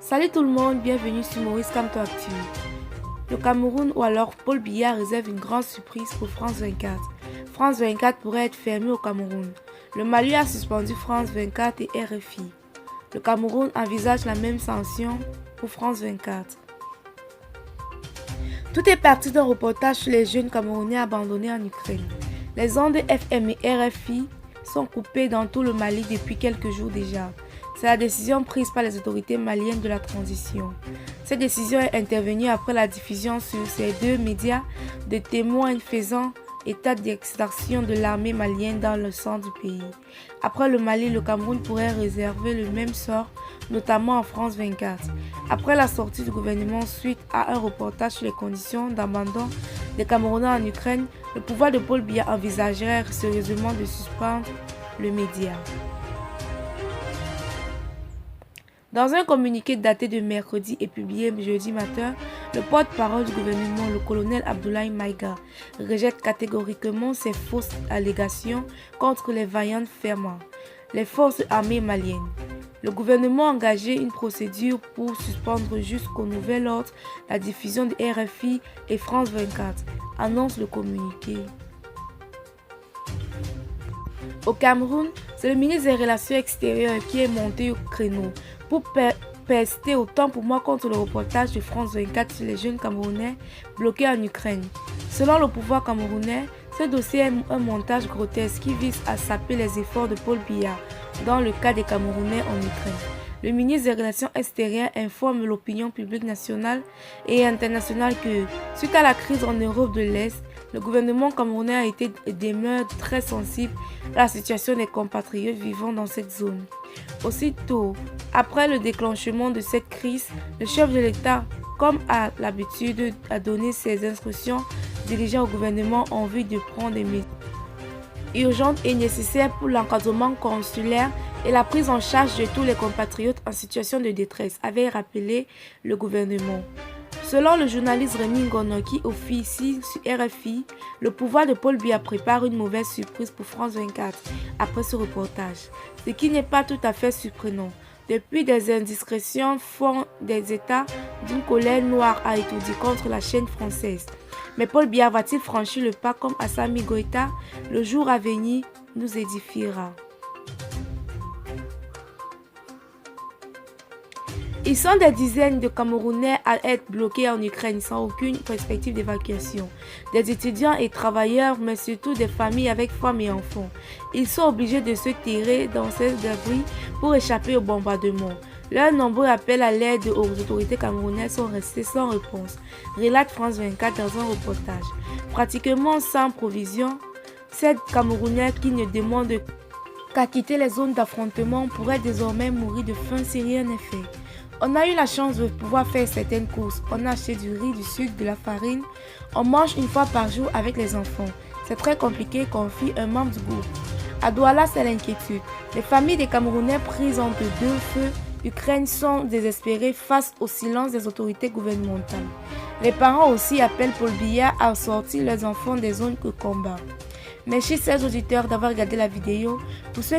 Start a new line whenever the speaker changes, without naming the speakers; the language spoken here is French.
Salut tout le monde, bienvenue sur Maurice Kamto Actu. Le Cameroun ou alors Paul Biya réserve une grande surprise pour France 24. France 24 pourrait être fermée au Cameroun. Le Mali a suspendu France 24 et RFI. Le Cameroun envisage la même sanction pour France 24. Tout est parti d'un reportage sur les jeunes Camerounais abandonnés en Ukraine. Les ondes FM et RFI sont coupées dans tout le Mali depuis quelques jours déjà. C'est la décision prise par les autorités maliennes de la transition. Cette décision est intervenue après la diffusion sur ces deux médias de témoins faisant état d'extraction de l'armée malienne dans le centre du pays. Après le Mali, le Cameroun pourrait réserver le même sort, notamment en France 24. Après la sortie du gouvernement suite à un reportage sur les conditions d'abandon des Camerounais en Ukraine, le pouvoir de Paul Biya envisagerait sérieusement de suspendre le média. Dans un communiqué daté de mercredi et publié jeudi matin, le porte-parole du gouvernement, le colonel Abdoulaye Maïga, rejette catégoriquement ces fausses allégations contre les vaillants ferments, les forces armées maliennes. Le gouvernement a engagé une procédure pour suspendre jusqu'au nouvel ordre la diffusion de RFI et France 24, annonce le communiqué. Au Cameroun, c'est le ministre des Relations extérieures qui est monté au créneau pour pester autant pour moi contre le reportage de France 24 sur les jeunes Camerounais bloqués en Ukraine. Selon le pouvoir camerounais, ce dossier est un montage grotesque qui vise à saper les efforts de Paul Biya dans le cas des Camerounais en Ukraine. Le ministre des Relations extérieures informe l'opinion publique nationale et internationale que, suite à la crise en Europe de l'Est, le gouvernement camerounais a été demeure très sensible à la situation des compatriotes vivant dans cette zone. Aussitôt, après le déclenchement de cette crise, le chef de l'État, comme à l'habitude, a donné ses instructions dirigeant au gouvernement en vue de prendre des mesures urgentes et nécessaires pour l'encadrement consulaire et la prise en charge de tous les compatriotes en situation de détresse, avait rappelé le gouvernement. Selon le journaliste Rémi Ngono qui officie sur RFI, le pouvoir de Paul Biya prépare une mauvaise surprise pour France 24 après ce reportage, ce qui n'est pas tout à fait surprenant. Depuis, des indiscrétions font des états d'une colère noire a étourdi contre la chaîne française. Mais Paul Biya va-t-il franchir le pas comme Assimi Goïta? Le jour à venir nous édifiera. Ils sont des dizaines de Camerounais à être bloqués en Ukraine sans aucune perspective d'évacuation. Des étudiants et travailleurs, mais surtout des familles avec femmes et enfants. Ils sont obligés de se tirer dans ces abris pour échapper au bombardement. Leurs nombreux appels à l'aide aux autorités camerounaises sont restés sans réponse, relate France 24 dans un reportage. Pratiquement sans provision, ces Camerounais qui ne demandent qu'à quitter les zones d'affrontement pourraient désormais mourir de faim si rien n'est fait. On a eu la chance de pouvoir faire certaines courses. On a acheté du riz, du sucre, de la farine. On mange une fois par jour avec les enfants. C'est très compliqué, confie un membre du groupe. À Douala, c'est l'inquiétude. Les familles des Camerounais prises entre deux feux Ukraine sont désespérées face au silence des autorités gouvernementales. Les parents aussi appellent Paul Biya à sortir leurs enfants des zones de combat. Merci chers auditeurs d'avoir regardé la vidéo. Pour ceux